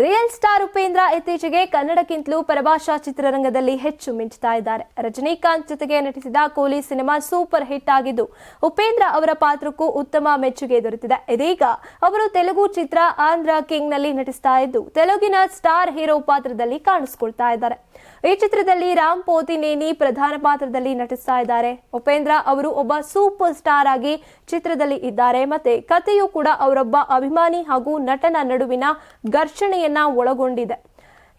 Real star Upendra ಇತ್ತೀಚೆಗೆ ಕನ್ನಡಕ್ಕಿಂತಲೂ ಪರಭಾಷಾ ಚಿತ್ರರಂಗದಲ್ಲಿ ಹೆಚ್ಚು ಮಿಂಚುತ್ತಾ ಇದ್ದಾರೆ. ರಜನಿಕಾಂತ್ ಜೊತೆಗೆ ನಟಿಸಿದ ಕೂಲಿ ಸಿನಿಮಾ ಸೂಪರ್ ಹಿಟ್ ಆಗಿದ್ದು ಉಪೇಂದ್ರ ಅವರ ಪಾತ್ರಕ್ಕೂ ಉತ್ತಮ ಮೆಚ್ಚುಗೆ ದೊರೆತಿದೆ. ಇದೀಗ ಅವರು ತೆಲುಗು ಚಿತ್ರ ಆಂಧ್ರ ಕಿಂಗ್ ನಲ್ಲಿ ನಟಿಸ್ತಾ ಇದ್ದು ತೆಲುಗಿನ ಸ್ಟಾರ್ ಹೀರೋ ಪಾತ್ರದಲ್ಲಿ ಕಾಣಿಸಿಕೊಳ್ತಾ ಇದ್ದಾರೆ. ಈ ಚಿತ್ರದಲ್ಲಿ ರಾಮ್ ಪೋತಿನೇನಿ ಪ್ರಧಾನ ಪಾತ್ರದಲ್ಲಿ ನಟಿಸ್ತಾ ಇದ್ದಾರೆ. ಉಪೇಂದ್ರ ಅವರು ಒಬ್ಬ ಸೂಪರ್ ಸ್ಟಾರ್ ಆಗಿ ಚಿತ್ರದಲ್ಲಿ ಇದ್ದಾರೆ. ಮತ್ತೆ ಕಥೆಯು ಕೂಡ ಅವರೊಬ್ಬ ಅಭಿಮಾನಿ ಹಾಗೂ ನಟನ ನಡುವಿನ ಘರ್ಷಣೆಯನ್ನ ಒಳಗೊಂಡಿದೆ.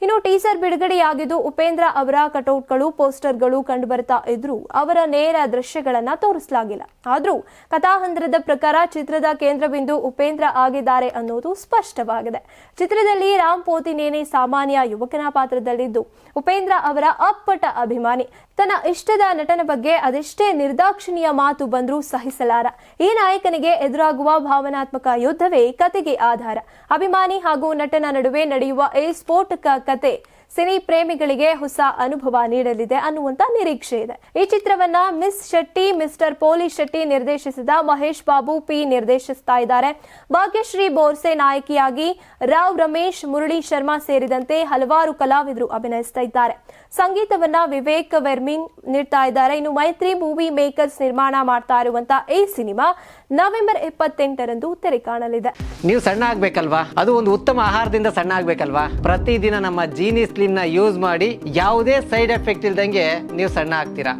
ಇನ್ನು ಟೀಸರ್ ಬಿಡುಗಡೆಯಾಗಿದ್ದು ಉಪೇಂದ್ರ ಅವರ ಕಟೌಟ್ಗಳು ಪೋಸ್ಟರ್ಗಳು ಕಂಡುಬರ್ತಾ ಇದ್ರು ಅವರ ನೇರ ದೃಶ್ಯಗಳನ್ನ ತೋರಿಸಲಾಗಿಲ್ಲ. ಆದ್ರೂ ಕಥಾಹಂದರದ ಪ್ರಕಾರ ಚಿತ್ರದ ಕೇಂದ್ರಬಿಂದು ಉಪೇಂದ್ರ ಆಗಿದ್ದಾರೆ ಅನ್ನೋದು ಸ್ಪಷ್ಟವಾಗಿದೆ. ಚಿತ್ರದಲ್ಲಿ ರಾಮ್ ಪೋತಿನೇನಿ ಸಾಮಾನ್ಯ ಯುವಕನ ಪಾತ್ರದಲ್ಲಿದ್ದು ಉಪೇಂದ್ರ ಅವರ ಅಪ್ಪಟ ಅಭಿಮಾನಿ. ತನ್ನ ಇಷ್ಟದ ನಟನ ಬಗ್ಗೆ ಅದೆಷ್ಟೇ ನಿರ್ದಾಕ್ಷಿಣ್ಯ ಮಾತು ಬಂದ್ರೂ ಸಹಿಸಲಾರ. ಈ ನಾಯಕನಿಗೆ ಎದುರಾಗುವ ಭಾವನಾತ್ಮಕ ಯುದ್ಧವೇ ಕತೆಗೆ ಆಧಾರ. ಅಭಿಮಾನಿ ಹಾಗೂ ನಟನ ನಡುವೆ ನಡೆಯುವ ಈ ಸ್ಫೋಟಕ ಕತೆ ಸಿನಿ ಪ್ರೇಮಿಗಳಿಗೆ ಹೊಸ ಅನುಭವ ನೀಡಲಿದೆ ಅನ್ನುವಂತ ನಿರೀಕ್ಷೆ ಇದೆ. ಈ ಚಿತ್ರವನ್ನ miss Shetty mister Polishetty ನಿರ್ದೇಶಿಸಿದ ಮಹೇಶ್ ಬಾಬು ಪಿ ನಿರ್ದೇಶಿಸ್ತಾ ಇದ್ದಾರೆ. ಭಾಗ್ಯಶ್ರೀ ಬೋರ್ಸೆ ನಾಯಕಿಯಾಗಿ ರಾವ್ ರಮೇಶ್ ಮುರಳಿ ಶರ್ಮಾ ಸೇರಿದಂತೆ ಹಲವಾರು ಕಲಾವಿದರು ಅಭಿನಯಿಸ್ತಾ ಇದ್ದಾರೆ. ಸಂಗೀತವನ್ನ ವಿವೇಕ್ ವೆರ್ಮಿನ್ ನೀಡ್ತಾ ಇದ್ದಾರೆ. ಇನ್ನು ಮೈತ್ರಿ ಮೂವಿ ಮೇಕರ್ಸ್ ನಿರ್ಮಾಣ ಮಾಡ್ತಾ ಇರುವಂತ ಈ ಸಿನಿಮಾ ನವೆಂಬರ್ 28ರಂದು ತೆರೆ ಕಾಣಲಿದೆ. ನೀವು ಸಣ್ಣ ಆಗ್ಬೇಕಲ್ವಾ? ಅದು ಒಂದು ಉತ್ತಮ ಆಹಾರದಿಂದ ಸಣ್ಣ ಆಗ್ಬೇಕಲ್ವಾ? ಪ್ರತಿದಿನ ನಮ್ಮ ಜೀನಿ ಸ್ಲಿಮ್ ನ ಯೂಸ್ ಮಾಡಿ ಯಾವುದೇ ಸೈಡ್ ಎಫೆಕ್ಟ್ ಇಲ್ದಂಗೆ ನೀವು ಸಣ್ಣ ಆಗ್ತೀರಾ.